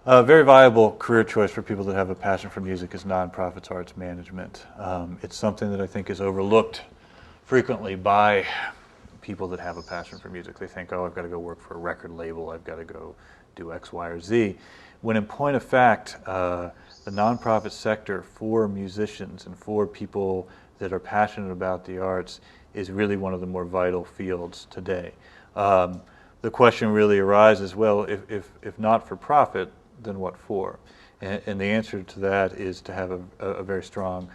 A very viable career choice for people that have a passion for music is nonprofits arts management. It's something that I think is overlooked frequently by people that have a passion for music. They think, oh, I've got to go work for a record label, I've got to go do X, Y, or Z. When in point of fact, the nonprofit sector for musicians and for people that are passionate about the arts is really one of the more vital fields today. The question really arises, well, if not for profit, then what for? And the answer to that is to have a very strong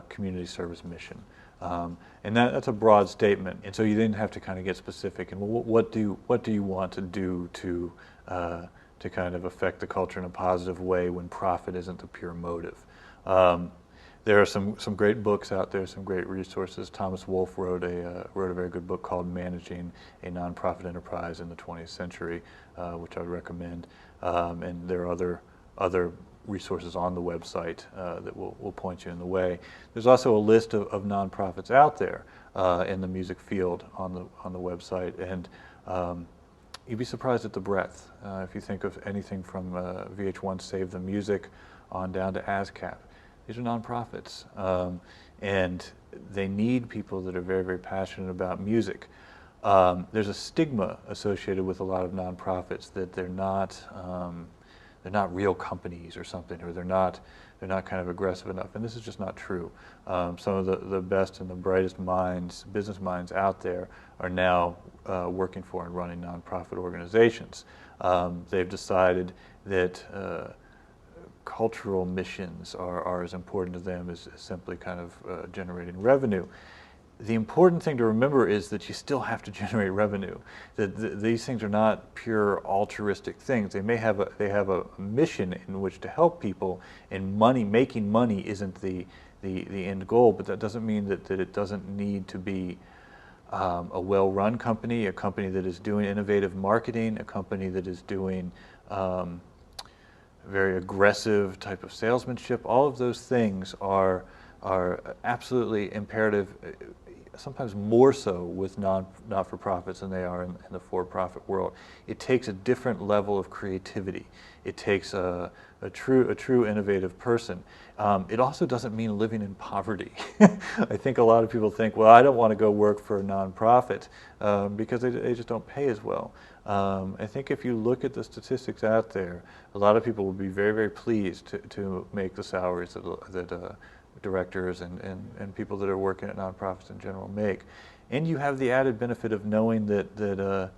community service mission. And that's a broad statement. And so you then have to kind of get specific. And what do you want to do to kind of affect the culture in a positive way when profit isn't the pure motive? There are some great books out there, some great resources. Thomas Wolfe wrote a very good book called Managing a Nonprofit Enterprise in the 20th Century, which I would recommend. And there are other resources on the website that will point you in the way. There's also a list of nonprofits out there in the music field on the website, and you'd be surprised at the breadth. If you think of anything from VH1 Save the Music on down to ASCAP, these are nonprofits, and they need people that are very, very passionate about music. There's a stigma associated with a lot of nonprofits that they're not real companies or something, or they're not kind of aggressive enough, and this is just not true. Some of the best and the brightest minds, business minds out there, are now working for and running nonprofit organizations. They've decided that cultural missions are as important to them as simply kind of generating revenue. The important thing to remember is that you still have to generate revenue. That these things are not pure altruistic things. They have a mission in which to help people, and making money isn't the end goal. But that doesn't mean that it doesn't need to be a well-run company, a company that is doing innovative marketing, a company that is doing very aggressive type of salesmanship. All of those things are absolutely imperative, sometimes more so with not-for-profits than they are in the for-profit world. It takes a different level of creativity. It takes a true innovative person. It also doesn't mean living in poverty. I think a lot of people think, well, I don't want to go work for a nonprofit because they just don't pay as well. I think if you look at the statistics out there, a lot of people will be very, very pleased to make the salaries that directors and people that are working at nonprofits in general make. And you have the added benefit of knowing that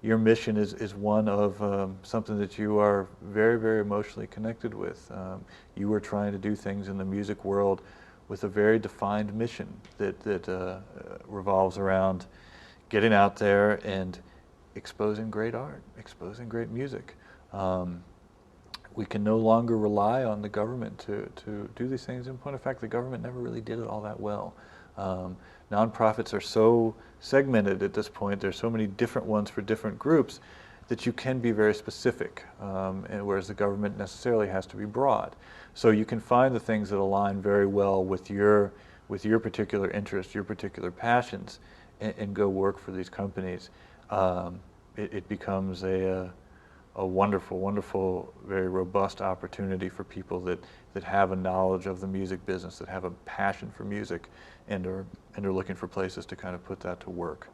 your mission is one of something that you are very, very emotionally connected with. You are trying to do things in the music world with a very defined mission that revolves around getting out there and exposing great art, exposing great music. We can no longer rely on the government to do these things. In point of fact, the government never really did it all that well. Nonprofits are so segmented at this point, there's so many different ones for different groups, that you can be very specific, and whereas the government necessarily has to be broad. So you can find the things that align very well with your particular interests, your particular passions, and go work for these companies. It becomes a wonderful, wonderful, very robust opportunity for people that have a knowledge of the music business, that have a passion for music, and are looking for places to kind of put that to work.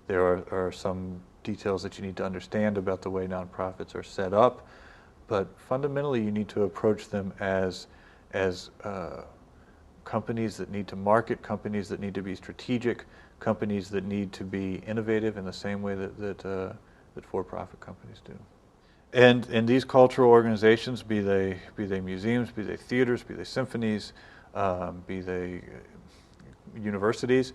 There are some details that you need to understand about the way nonprofits are set up, but fundamentally you need to approach them as companies that need to market, companies that need to be strategic, companies that need to be innovative in the same way that for-profit companies do. And these cultural organizations, be they museums, be they theaters, be they symphonies, be they universities,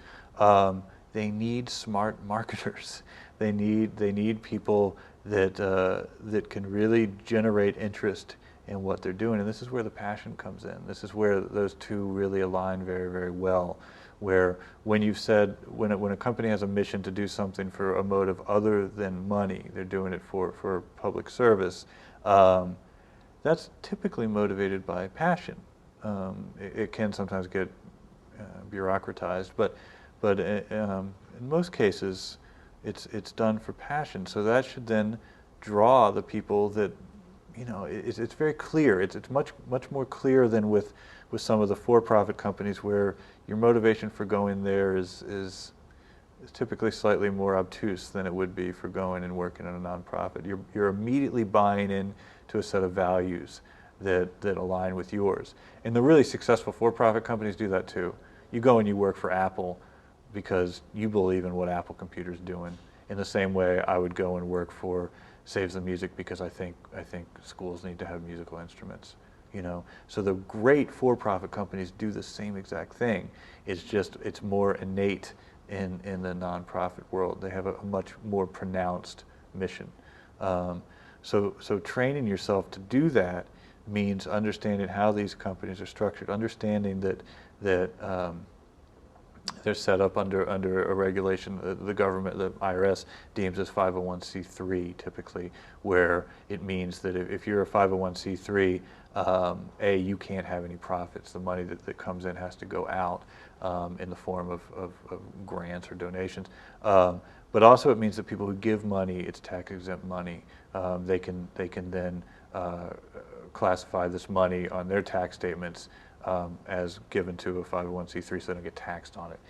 they need smart marketers. They need people that can really generate interest in what they're doing, and this is where the passion comes in. This is where those two really align very, very well. Where when you've said, when a company has a mission to do something for a motive other than money, they're doing it for public service, that's typically motivated by passion. It can sometimes get bureaucratized, but in most cases, it's done for passion. So that should then draw the people that it's very clear. It's much more clear than with some of the for-profit companies where your motivation for going there is typically slightly more obtuse than it would be for going and working in a nonprofit. You're immediately buying in to a set of values that align with yours. And the really successful for-profit companies do that too. You go and you work for Apple because you believe in what Apple Computer's doing. In the same way I would go and work for Saves the Music because I think schools need to have musical instruments. So the great for-profit companies do the same exact thing. It's more innate in the nonprofit world. They have a much more pronounced mission. So training yourself to do that means understanding how these companies are structured, understanding that they're set up under a regulation the government, the IRS, deems as 501c3 typically, where it means that if you're a 501c3, you can't have any profits. The money that comes in has to go out in the form of grants or donations. But also it means that people who give money, it's tax-exempt money. They can then classify this money on their tax statements as given to a 501c3, so they don't get taxed on it.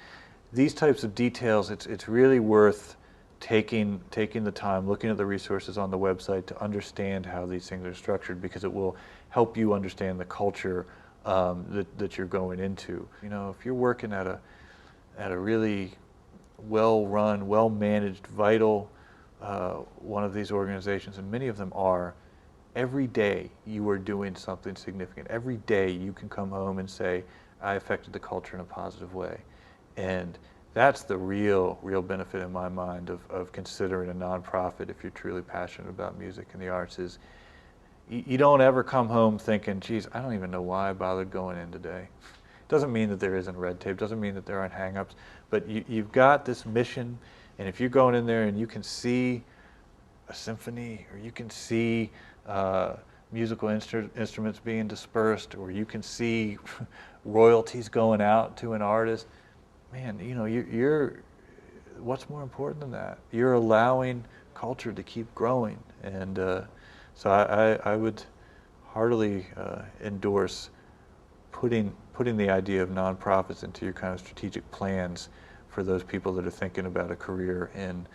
These types of details, it's really worth taking the time, looking at the resources on the website to understand how these things are structured, because it will help you understand the culture that you're going into. If you're working at a really well-run, well-managed, vital one of these organizations, and many of them are, every day you are doing something significant. Every day you can come home and say, I affected the culture in a positive way. And that's the real benefit in my mind of considering a nonprofit if you're truly passionate about music and the arts, is you don't ever come home thinking, geez, I don't even know why I bothered going in today. Doesn't mean that there isn't red tape, doesn't mean that there aren't hang-ups, but you've got this mission, and if you're going in there and you can see a symphony, or you can see musical instruments being dispersed, or you can see royalties going out to an artist, man, you're what's more important than that? You're allowing culture to keep growing, and so I would heartily endorse putting the idea of nonprofits into your kind of strategic plans for those people that are thinking about a career in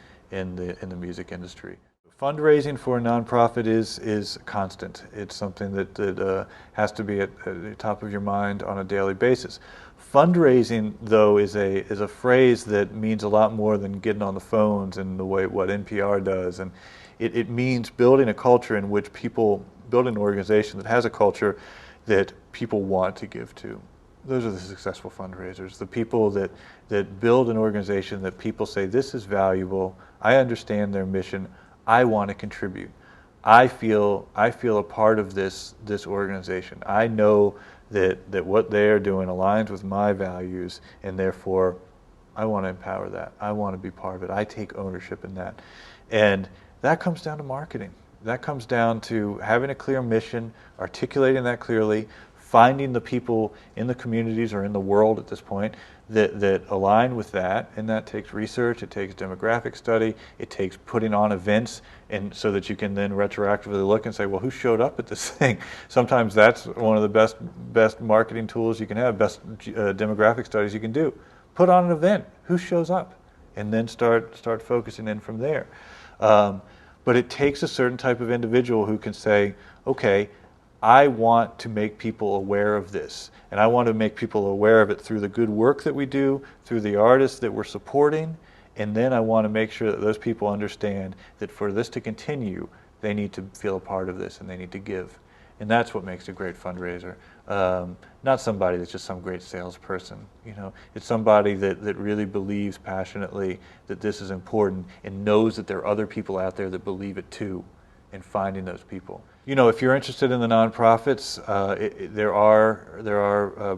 the music industry. Fundraising for a nonprofit is constant. It's something that has to be at the top of your mind on a daily basis. Fundraising, though, is a phrase that means a lot more than getting on the phones and the way what NPR does. And it means building a culture in which building an organization that has a culture that people want to give to. Those are the successful fundraisers, the people that build an organization that people say, this is valuable, I understand their mission, I want to contribute. I feel a part of this organization. I know that what they are doing aligns with my values, and therefore I want to empower that. I want to be part of it. I take ownership in that. And that comes down to marketing. That comes down to having a clear mission, articulating that clearly, finding the people in the communities or in the world at this point that align with that, and that takes research, it takes demographic study, it takes putting on events, and so that you can then retroactively look and say, well, who showed up at this thing? Sometimes that's one of the best marketing tools you can have, best demographic studies you can do. Put on an event, who shows up? And then start focusing in from there. But it takes a certain type of individual who can say, okay, I want to make people aware of this, and I want to make people aware of it through the good work that we do, through the artists that we're supporting, and then I want to make sure that those people understand that for this to continue, they need to feel a part of this and they need to give. And that's what makes a great fundraiser. Not somebody that's just some great salesperson. It's somebody that really believes passionately that this is important and knows that there are other people out there that believe it too, and finding those people. If you're interested in the nonprofits, there are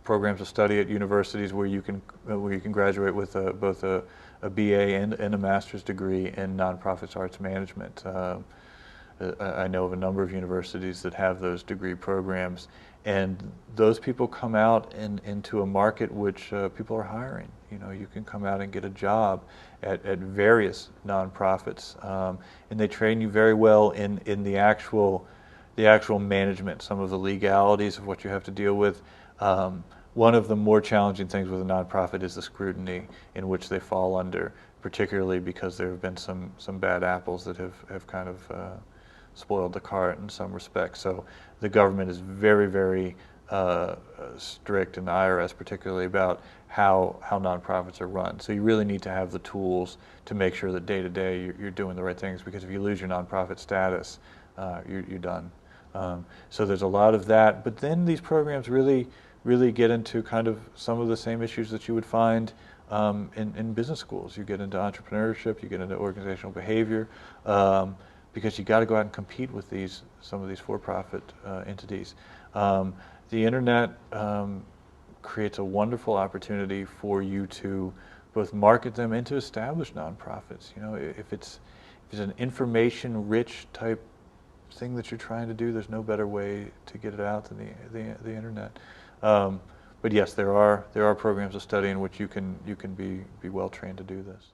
programs of study at universities where you can graduate with both a BA and a master's degree in nonprofits arts management. I know of a number of universities that have those degree programs, and those people come out into a market which people are hiring. You know, you can come out and get a job at various nonprofits, and they train you very well in the actual management, some of the legalities of what you have to deal with. One of the more challenging things with a nonprofit is the scrutiny in which they fall under, particularly because there have been some bad apples that have kind of spoiled the cart in some respects. So the government is very, very strict, and the IRS particularly, about how nonprofits are run. So you really need to have the tools to make sure that day to day you're doing the right things, because if you lose your nonprofit status, you're done. So there's a lot of that. But then these programs really get into kind of some of the same issues that you would find in business schools. You get into entrepreneurship, you get into organizational behavior, because you got to go out and compete with some of these for-profit entities. The internet creates a wonderful opportunity for you to both market them and to establish nonprofits. You know, if it's an information-rich type thing that you're trying to do, there's no better way to get it out than the internet. But yes, there are programs of study in which you can be well trained to do this.